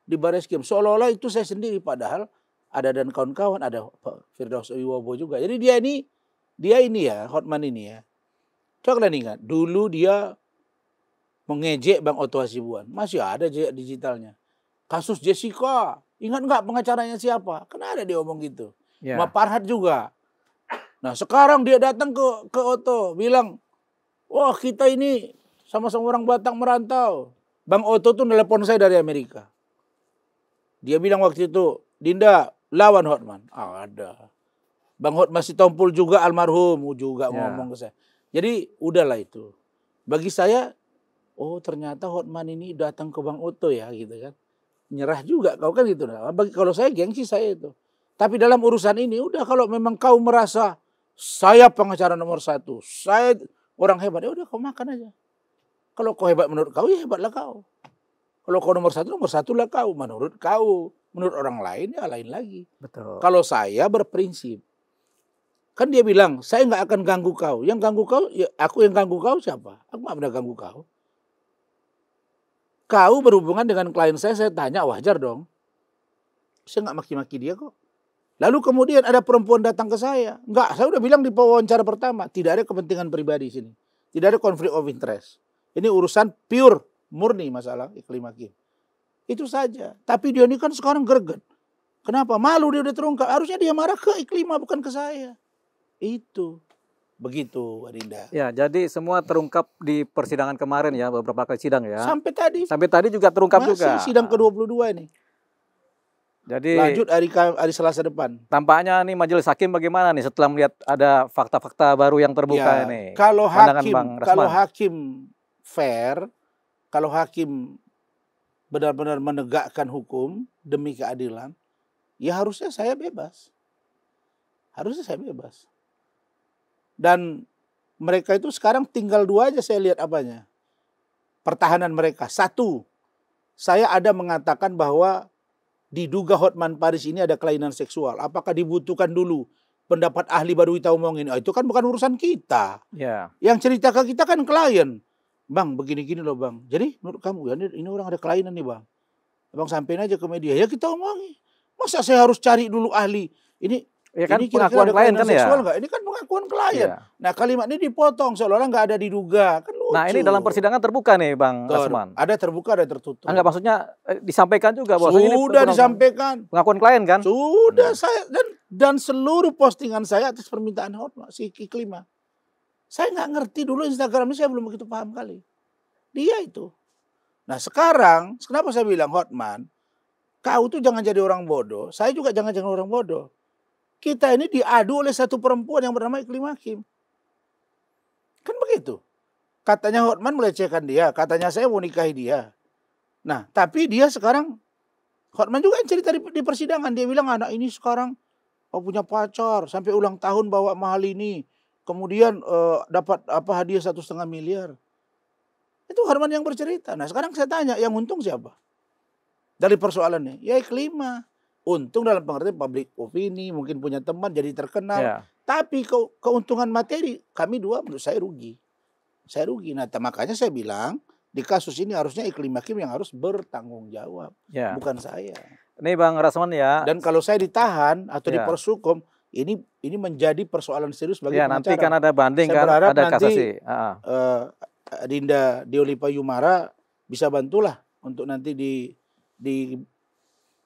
S2: di Bareskrim. Seolah-olah itu saya sendiri, padahal ada dan kawan-kawan, ada Firdaus Wibowo juga. Jadi dia ini ya, Hotman ini ya. Coba kalian ingat, dulu dia mengejek Bang Otto Hasibuan. Masih ada jejak digitalnya. Kasus Jessica, ingat nggak pengacaranya siapa? Kan ada dia ngomong gitu. Ma Farhat juga. Nah sekarang dia datang ke Otto, bilang, wah kita ini sama-sama orang Batak merantau. Bang Otto tuh nelpon saya dari Amerika. Dia bilang waktu itu, Dinda lawan Hotman. Ada. Bang Hotman Sitompul juga almarhum juga ngomong ke saya. Jadi udahlah itu. Bagi saya, oh ternyata Hotman ini datang ke Bang Otto ya gitu kan. Nyerah juga kau kan gitu. Kalau saya gengsi saya itu. Tapi dalam urusan ini udah, kalau memang kau merasa saya pengacara nomor 1, saya orang hebat, ya udah kau makan aja. Kalau kau hebat menurut kau, ya hebatlah kau. Kalau kau nomor 1 lah kau menurut kau. Menurut orang lain ya lain lagi.
S3: Betul.
S2: Kalau saya berprinsip, kan dia bilang saya nggak akan ganggu kau. Yang ganggu kau, ya aku yang ganggu kau siapa? Aku nggak pernah ganggu kau. Kau berhubungan dengan klien saya tanya, wajar dong. Saya nggak maki-maki dia kok. Lalu kemudian ada perempuan datang ke saya. Enggak, saya udah bilang di wawancara pertama, tidak ada kepentingan pribadi sini. Tidak ada konflik of interest. Ini urusan pure, murni masalah iklim hakim. Itu saja. Tapi dia ini kan sekarang greget. Kenapa? Malu dia udah terungkap. Harusnya dia marah ke Iklima, bukan ke saya. Itu. Begitu, Adinda.
S3: Ya, jadi semua terungkap di persidangan kemarin ya, beberapa kali sidang ya.
S2: Sampai tadi.
S3: Sampai tadi juga terungkap juga.
S2: Masih sidang ke-22 ini.
S3: Jadi
S2: lanjut hari Selasa depan.
S3: Tampaknya nih majelis hakim bagaimana nih setelah melihat ada fakta-fakta baru yang terbuka ini.
S2: Kalau hakim fair, kalau hakim benar-benar menegakkan hukum demi keadilan, ya harusnya saya bebas. Dan mereka itu sekarang tinggal 2 aja saya lihat apanya. Pertahanan mereka. 1, saya ada mengatakan bahwa diduga Hotman Paris ini ada kelainan seksual. Apakah dibutuhkan dulu pendapat ahli baru kita omongin. Itu kan bukan urusan kita.
S3: Ya.
S2: Yang cerita ke kita kan klien. Bang, begini-gini loh bang. Jadi menurut kamu, ya ini orang ada kelainan nih bang. Abang sampein aja ke media. Ya kita omongin. Masa saya harus cari dulu ahli? Ini
S3: ya kan
S2: ini
S3: pengakuan klien kan ya.
S2: Enggak? Ini kan pengakuan klien. Ya. Nah kalimat ini dipotong seolah-olah nggak ada diduga. Kan lucu.
S3: Nah ini dalam persidangan terbuka nih Bang Rasman.
S2: Ada terbuka, ada tertutup.
S3: Enggak, maksudnya disampaikan juga bahwa
S2: sudah ini disampaikan.
S3: Pengakuan klien kan?
S2: Sudah saya dan seluruh postingan saya atas permintaan Hotman si Iklima. Saya nggak ngerti dulu Instagram ini, saya belum begitu paham kali. Dia itu. Nah sekarang, kenapa saya bilang Hotman, kau tuh jangan jadi orang bodoh, saya juga jangan orang bodoh. Kita ini diadu oleh satu perempuan yang bernama Iklima Hakim. Kan begitu. Katanya Hotman melecehkan dia, katanya saya mau nikahi dia. Nah tapi dia sekarang, Hotman juga yang cerita di persidangan, dia bilang anak ini sekarang punya pacar, sampai ulang tahun bawa mahal ini. Kemudian dapat hadiah 1,5 miliar. Itu Hotman yang bercerita. Nah sekarang saya tanya, yang untung siapa? Dari persoalannya, ya Iklima. Untung dalam pengertian public opini, mungkin punya teman jadi terkenal. Ya. Tapi keuntungan materi, kami dua menurut saya rugi. Saya rugi. Nah makanya saya bilang, di kasus ini harusnya Iklima Hakim yang harus bertanggung jawab. Ya. Bukan saya.
S3: Ini Bang Rasman ya.
S2: Dan kalau saya ditahan atau diproses hukum, ini menjadi persoalan serius bagi pengacara.
S3: Nanti kan ada banding kan, ada kasasi.
S2: Dinda Deolipa Yumara bisa bantulah untuk nanti di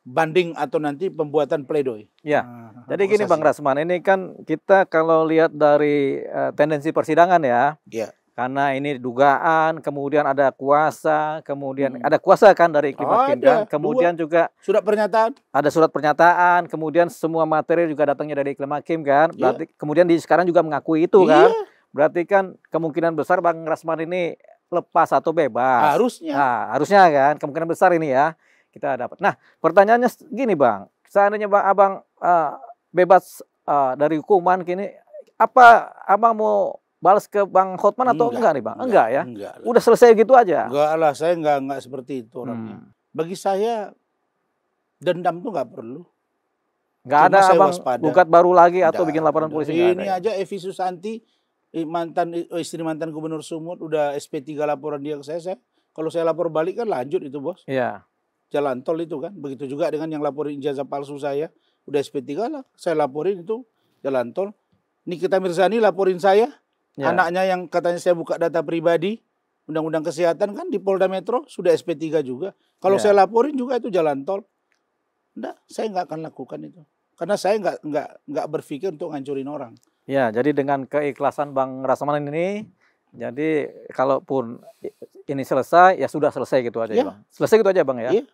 S2: banding atau nanti pembuatan pledoi.
S3: Ya. Jadi gini Bang Rasman, ini kan kita kalau lihat dari tendensi persidangan ya. Iya. Karena ini dugaan, kemudian ada kuasa, kemudian ada kuasa kan dari Iklima Hakim kan, kemudian juga
S2: surat pernyataan.
S3: Ada surat pernyataan, kemudian semua materi juga datangnya dari Iklima Hakim kan. Berarti kemudian sekarang juga mengakui itu kan. Berarti kan kemungkinan besar Bang Rasman ini lepas atau bebas.
S2: Harusnya.
S3: Nah, harusnya kan kemungkinan besar ini ya kita dapat. Nah, pertanyaannya gini Bang, seandainya Abang bebas dari hukuman kini, apa Abang mau balas ke Bang Hotman atau enggak nih Bang? Enggak ya? Enggak. Udah selesai gitu aja?
S2: Enggak lah, saya enggak seperti itu orangnya. Bagi saya dendam tuh enggak perlu.
S3: Enggak ada Abang gugat baru lagi atau bikin laporan polisi?
S2: Ini aja Evi Susanti, istri mantan Gubernur Sumut, udah SP3 laporan dia ke saya. Kalau saya lapor balik kan lanjut itu bos. Iya. Jalan tol itu kan. Begitu juga dengan yang laporin ijazah palsu saya. Udah SP3 lah. Saya laporin itu jalan tol. Nikita Mirzani laporin saya. Ya. Anaknya yang katanya saya buka data pribadi, undang-undang kesehatan kan di Polda Metro sudah SP3 juga. Kalau saya laporin juga itu jalan tol. Enggak, saya nggak akan lakukan itu. Karena saya nggak berpikir untuk ngancurin orang.
S3: Ya, jadi dengan keikhlasan Bang Rasman ini, jadi kalaupun ini selesai, ya sudah selesai gitu aja ya Bang. Selesai gitu aja Bang ya. Ya.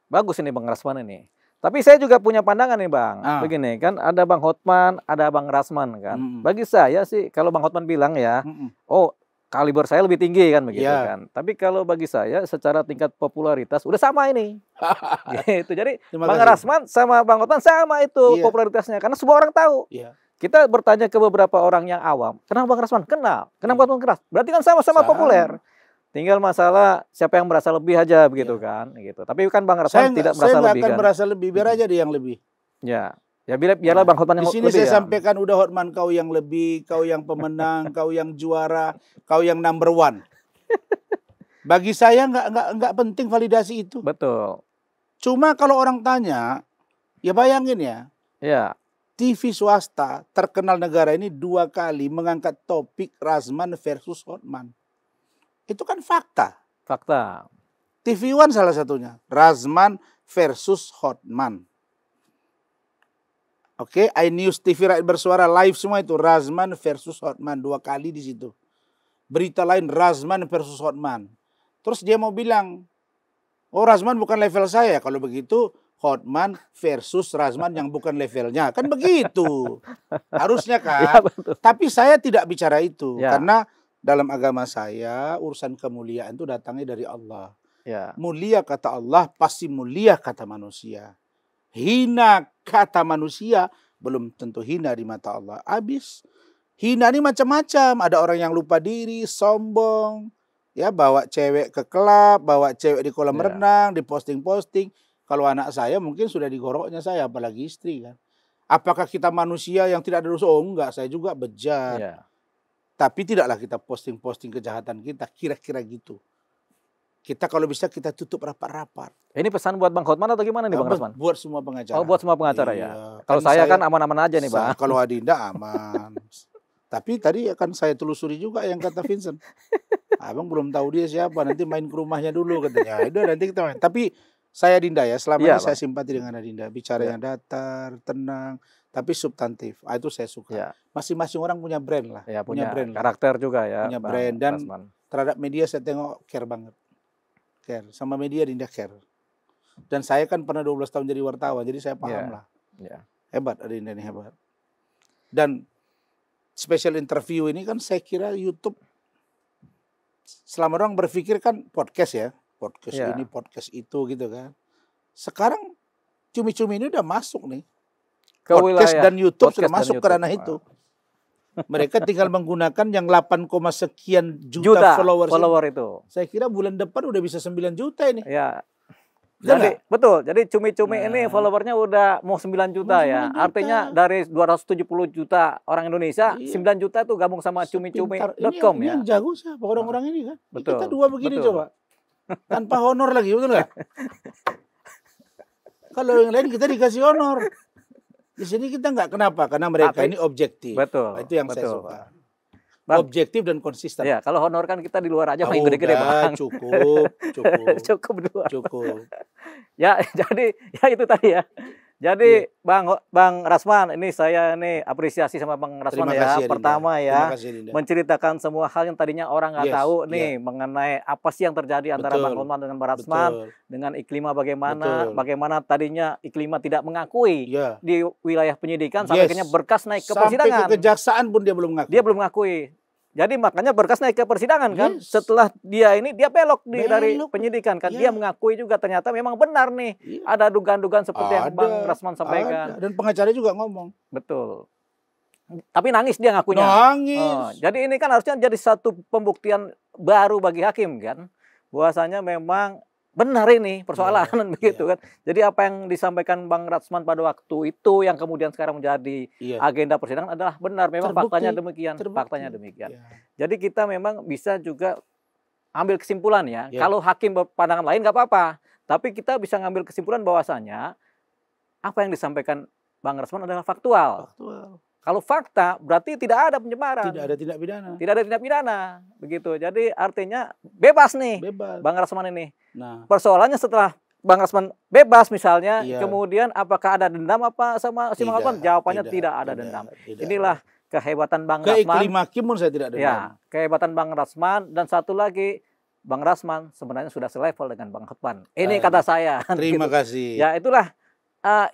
S3: Bagus ini Bang Rasman ini. Tapi saya juga punya pandangan nih Bang. Begini kan, ada Bang Hotman, ada Bang Rasman kan. Bagi saya sih, kalau Bang Hotman bilang ya, oh kaliber saya lebih tinggi kan begitu kan. Tapi kalau bagi saya secara tingkat popularitas udah sama ini. Gitu. Jadi Bang Rasman sama Bang Hotman sama itu popularitasnya. Karena semua orang tahu. Kita bertanya ke beberapa orang yang awam, kenapa Bang Rasman? Kenal. Kenapa Bang Keras? Berarti kan sama-sama populer. Tinggal masalah siapa yang merasa lebih aja begitu kan, gitu. Tapi kan Bang Rasman tidak merasa lebih kan.
S2: Saya nggak akan merasa lebih, biar aja dia yang lebih.
S3: Ya, ya biarlah Bang Hotman yang lebih.
S2: Di sini saya sampaikan udah Hotman kau yang lebih, kau yang pemenang, kau yang juara, kau yang number one. Bagi saya nggak penting validasi itu.
S3: Betul.
S2: Cuma kalau orang tanya, ya bayangin ya.
S3: Ya.
S2: TV swasta terkenal negara ini 2 kali mengangkat topik Rasman versus Hotman. Itu kan fakta.
S3: Fakta.
S2: TV One salah satunya. Rasman versus Hotman. Oke, iNews TV Rakyat Bersuara live semua itu. Rasman versus Hotman. 2 kali di situ. Berita lain Rasman versus Hotman. Terus dia mau bilang, oh Rasman bukan level saya. Kalau begitu Hotman versus Rasman yang bukan levelnya. Kan begitu. Harusnya kan. Ya, tapi saya tidak bicara itu. Ya. Karena dalam agama saya, urusan kemuliaan itu datangnya dari Allah. Ya. Mulia kata Allah, pasti mulia kata manusia. Hina kata manusia, belum tentu hina di mata Allah. Habis. Hina ini macam-macam. Ada orang yang lupa diri, sombong. Ya, bawa cewek ke klub, bawa cewek di kolam renang, diposting-posting. Kalau anak saya mungkin sudah digoroknya saya, apalagi istri kan. Apakah kita manusia yang tidak ada dosa? Oh enggak, saya juga bejat.
S3: Ya.
S2: Tapi tidaklah kita posting-posting kejahatan kita, kira-kira gitu. Kita kalau bisa kita tutup rapat-rapat.
S3: Ini pesan buat Bang Hotman atau gimana nih Bang Rasman?
S2: Buat semua pengacara.
S3: Oh, buat semua pengacara
S2: iya.
S3: Ya. Kalau saya kan aman-aman aja nih Bang.
S2: Kalau Adinda aman. Tapi tadi akan saya telusuri juga yang kata Vincent. Abang belum tahu dia siapa, nanti main ke rumahnya dulu katanya. Udah nanti kita main. Tapi saya Adinda ya, selama ini saya simpati dengan Adinda. Bicaranya datar, tenang, tapi substantif. Itu saya suka.
S3: Ya.
S2: Masing-masing orang punya brand lah.
S3: Ya, punya
S2: brand
S3: karakter juga ya.
S2: Punya brand. Dan
S3: Rasman.
S2: terhadap media saya tengok care banget. Care. Sama media Adinda care. Dan saya kan pernah 12 tahun jadi wartawan, jadi saya paham lah.
S3: Ya.
S2: Hebat Adinda ini, hebat. Dan special interview ini kan saya kira YouTube, selama orang berpikir kan podcast ya. Podcast ini, podcast itu gitu kan. Sekarang cumi-cumi ini udah masuk nih.
S3: Ke
S2: podcast
S3: wilayah,
S2: dan YouTube
S3: podcast
S2: sudah masuk ke ranah itu. Mereka tinggal menggunakan yang 8, sekian juta
S3: follower itu.
S2: Saya kira bulan depan udah bisa 9 juta ini.
S3: Ya. Jadi betul. Jadi cumi-cumi ini followernya udah mau 9 juta ya. Artinya dari 270 juta orang Indonesia, 9 juta itu gabung sama cumi-cumi.com ya.
S2: Yang jago siapa orang-orang ini kan?
S3: Betul.
S2: Kita dua begini coba. Tanpa honor lagi, betul nggak? Kalau yang lain kita dikasih honor. Di sini kita nggak, kenapa? Karena mereka ini objektif.
S3: Betul.
S2: Itu yang saya suka. Bang, objektif dan konsisten.
S3: Ya, kalau honor kan kita di luar aja main gede-gede Bang.
S2: Cukup.
S3: Cukup dua.
S2: Cukup.
S3: Ya, jadi ya itu tadi ya. Jadi Bang Rasman, ini saya apresiasi sama Bang Rasman ya. Pertama ya, menceritakan semua hal yang tadinya orang nggak tahu nih mengenai apa sih yang terjadi antara Bang Hotman dengan Bang Rasman, dengan Iklima bagaimana tadinya Iklima tidak mengakui di wilayah penyidikan sampai akhirnya berkas naik ke persidangan.
S2: Sampai ke kejaksaan pun dia belum mengakui.
S3: Dia belum mengakui. Jadi makanya berkas naik ke persidangan kan. Setelah dia belok dari penyidikan kan. Dia mengakui juga ternyata memang benar nih. Ada dugaan-dugaan seperti yang Bang Rasman sampaikan.
S2: Dan pengacara juga ngomong.
S3: Betul. Tapi nangis dia ngakunya.
S2: Nangis.
S3: Jadi ini kan harusnya jadi satu pembuktian baru bagi hakim kan. Bahwasanya memang benar ini persoalan begitu kan. Jadi apa yang disampaikan Bang Rasman pada waktu itu yang kemudian sekarang menjadi agenda persidangan adalah benar. Memang faktanya demikian. Faktanya demikian. Jadi kita memang bisa juga ambil kesimpulan ya. Kalau hakim berpandangan lain nggak apa-apa. Tapi kita bisa ngambil kesimpulan bahwasanya apa yang disampaikan Bang Rasman adalah faktual. Kalau fakta berarti tidak ada pencemaran.
S2: Tidak ada tindak pidana.
S3: Tidak ada tindak pidana. Begitu. Jadi artinya bebas nih Bang Rasman ini.
S2: Nah,
S3: persoalannya setelah Bang Rasman bebas misalnya, kemudian apakah ada dendam apa sama si Bang Hotman? Jawabannya tidak ada dendam. Inilah kehebatan Bang Rasman.
S2: Iklima hakim pun saya tidak dendam.
S3: Ya, kehebatan Bang Rasman. Dan satu lagi, Bang Rasman sebenarnya sudah selevel dengan Bang Hotman. Ini kata saya.
S2: Terima kasih.
S3: Ya itulah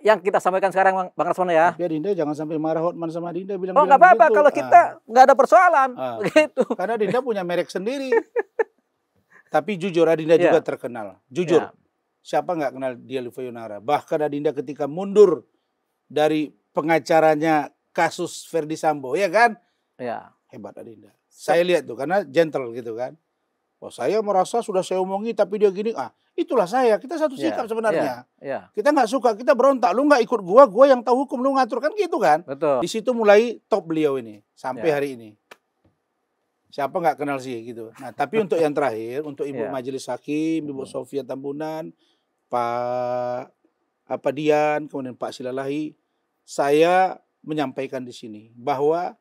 S3: yang kita sampaikan sekarang Bang Rasman ya.
S2: Tapi Dinda jangan sampai marah Hotman sama Dinda bilang.
S3: Oh nggak apa-apa kalau kita nggak ada persoalan. Begitu.
S2: Karena Dinda punya merek sendiri. Tapi jujur Adinda juga terkenal. Jujur. Siapa nggak kenal dia Lufayunara. Bahkan Adinda ketika mundur dari pengacaranya kasus Ferdi Sambo. Ya kan?
S3: Ya.
S2: Hebat Adinda. Saya lihat tuh karena gentle gitu kan. Oh saya merasa sudah saya omongi tapi dia gini. Itulah saya. Kita satu sikap sebenarnya. Kita nggak suka. Kita berontak. Lu nggak ikut gua yang tahu hukum. Lu ngatur kan gitu kan.
S3: Betul.
S2: Di situ mulai top beliau ini. Sampai hari ini. Siapa nggak kenal sih gitu. Nah tapi untuk yang terakhir, untuk Ibu Majelis Hakim, Ibu Sofia Tambunan, Pak Dian, kemudian Pak Silalahi, saya menyampaikan di sini bahwa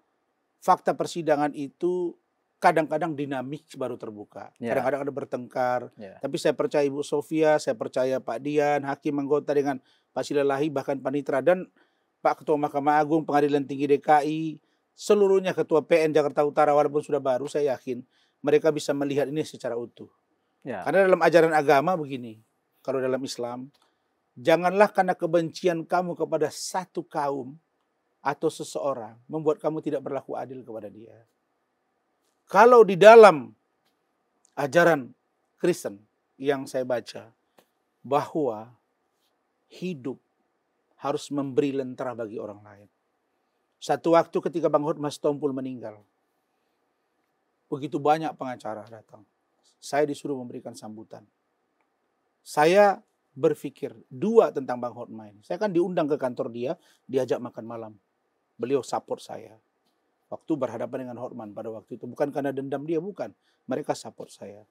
S2: fakta persidangan itu kadang-kadang dinamik baru terbuka. Kadang-kadang ada bertengkar. Tapi saya percaya Ibu Sofia, saya percaya Pak Dian, Hakim anggota dengan Pak Silalahi, bahkan Panitra dan Pak Ketua Mahkamah Agung, Pengadilan Tinggi DKI, seluruhnya Ketua PN Jakarta Utara walaupun sudah baru, saya yakin mereka bisa melihat ini secara utuh. Karena dalam ajaran agama begini, kalau dalam Islam, janganlah karena kebencian kamu kepada satu kaum atau seseorang membuat kamu tidak berlaku adil kepada dia. Kalau di dalam ajaran Kristen yang saya baca, bahwa hidup harus memberi lentera bagi orang lain. Satu waktu ketika Bang Hotman Sitompul meninggal, begitu banyak pengacara datang. Saya disuruh memberikan sambutan. Saya berpikir dua tentang Bang Hotma ini. Saya kan diundang ke kantor dia, diajak makan malam. Beliau support saya. Waktu berhadapan dengan Hotman pada waktu itu. Bukan karena dendam dia, bukan. Mereka support saya.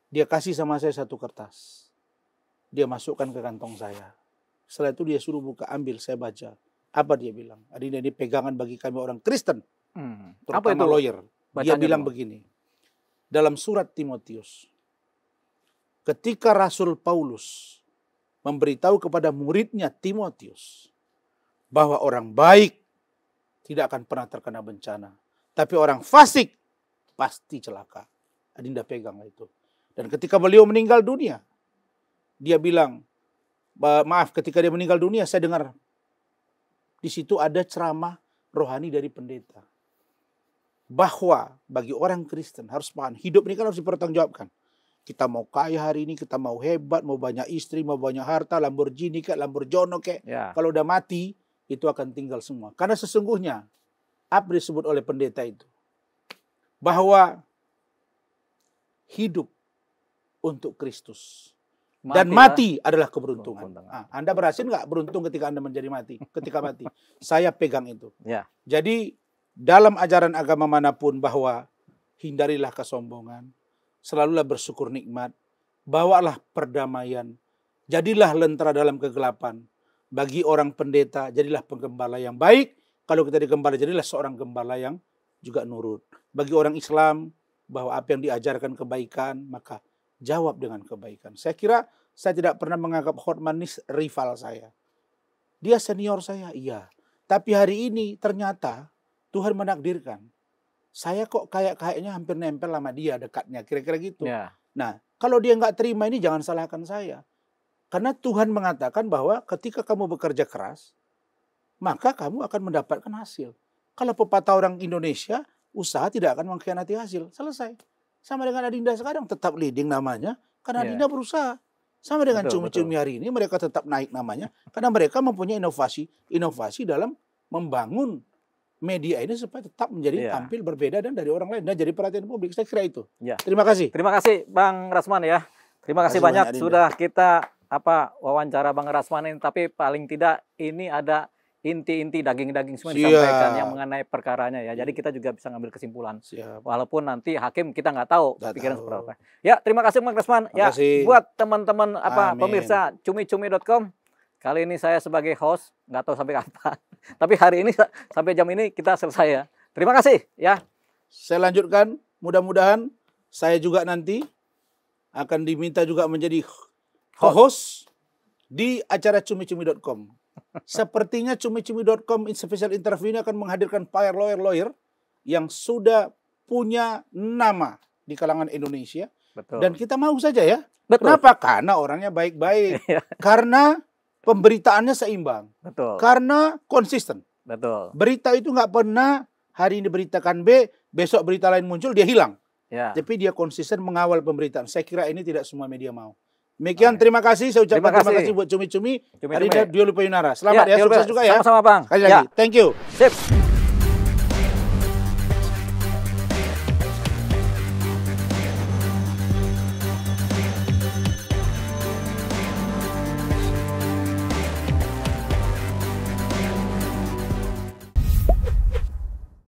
S2: Dia kasih sama saya satu kertas. Dia masukkan ke kantong saya. Setelah itu dia suruh buka, ambil, saya baca. Apa dia bilang? Adinda, ini pegangan bagi kami orang Kristen.
S3: Apa itu?
S2: Lawyer. Dia bilang
S3: dulu
S2: begini. Dalam surat Timotius. Ketika Rasul Paulus memberitahu kepada muridnya Timotius bahwa orang baik tidak akan pernah terkena bencana, tapi orang fasik pasti celaka. Adinda pegang itu. Dan ketika beliau meninggal dunia, dia bilang, maaf, ketika dia meninggal dunia saya dengar di situ ada ceramah rohani dari pendeta bahwa bagi orang Kristen harus paham, hidup ini kan harus dipertanggungjawabkan. Kita mau kaya hari ini, kita mau hebat, mau banyak istri, mau banyak harta, Lamborghini kayak, Lamborghini kayak. Ya. Kalau udah mati, itu akan tinggal semua. Karena sesungguhnya, apa disebut oleh pendeta itu? Bahwa hidup untuk Kristus. Dan mati adalah keberuntungan. Anda berhasil nggak beruntung ketika Anda menjadi mati? Ketika mati. Saya pegang itu. Ya. Jadi, dalam ajaran agama manapun bahwa hindarilah kesombongan. Selalulah bersyukur nikmat, bawalah perdamaian, jadilah lentera dalam kegelapan. Bagi orang pendeta, jadilah penggembala yang baik. Kalau kita digembala, jadilah seorang gembala yang juga nurut. Bagi orang Islam, bahwa apa yang diajarkan kebaikan, maka jawab dengan kebaikan. Saya kira saya tidak pernah menganggap Hotman ini rival saya. Dia senior saya, iya. Tapi hari ini ternyata Tuhan menakdirkan. Saya kok kayaknya hampir nempel sama dia dekatnya, kira-kira gitu. Ya. Nah, kalau dia nggak terima ini jangan salahkan saya. Karena Tuhan mengatakan bahwa ketika kamu bekerja keras, maka kamu akan mendapatkan hasil. Kalau pepatah orang Indonesia, usaha tidak akan mengkhianati hasil. Selesai. Sama dengan Adinda sekarang, tetap leading namanya, karena Adinda berusaha. Sama dengan Cumi-Cumi hari ini, mereka tetap naik namanya, karena mereka mempunyai inovasi dalam membangun media ini supaya tetap menjadi tampil berbeda dan dari orang lain dan jadi perhatian publik. Saya kira itu. Ya. Terima kasih.
S3: Terima kasih Bang Rasman ya. Terima kasih banyak sudah kita wawancara Bang Rasman ini. Tapi paling tidak ini ada inti-inti daging-daging semua disampaikan yang mengenai perkaranya ya. Jadi kita juga bisa ngambil kesimpulan. Walaupun nanti hakim kita nggak tahu pikiran seperti apa. Ya, terima kasih Bang Rasman. Ya, buat teman-teman pemirsa cumi-cumi.com. Kali ini saya sebagai host, nggak tahu sampai kapan. Tapi hari ini sampai jam ini kita selesai ya. Terima kasih ya.
S2: Saya lanjutkan, mudah-mudahan saya juga nanti akan diminta juga menjadi host di acara cumi-cumi.com. Sepertinya cumi-cumi.com special interview ini akan menghadirkan para lawyer yang sudah punya nama di kalangan Indonesia. Betul. Dan kita mau saja ya. Betul. Kenapa? Karena orangnya baik-baik. Karena pemberitaannya seimbang. Betul. Karena konsisten. Betul. Berita itu nggak pernah hari ini beritakan B, besok berita lain muncul, dia hilang. Ya. Tapi dia konsisten mengawal pemberitaan. Saya kira ini tidak semua media mau. Demikian, terima kasih. Saya ucapkan terima kasih buat Cumi-Cumi. Adinda Dwi Lupayunara. Selamat ya, sukses juga ya.
S3: Sama-sama Bang.
S2: Sekali lagi. Thank you.
S3: Sip.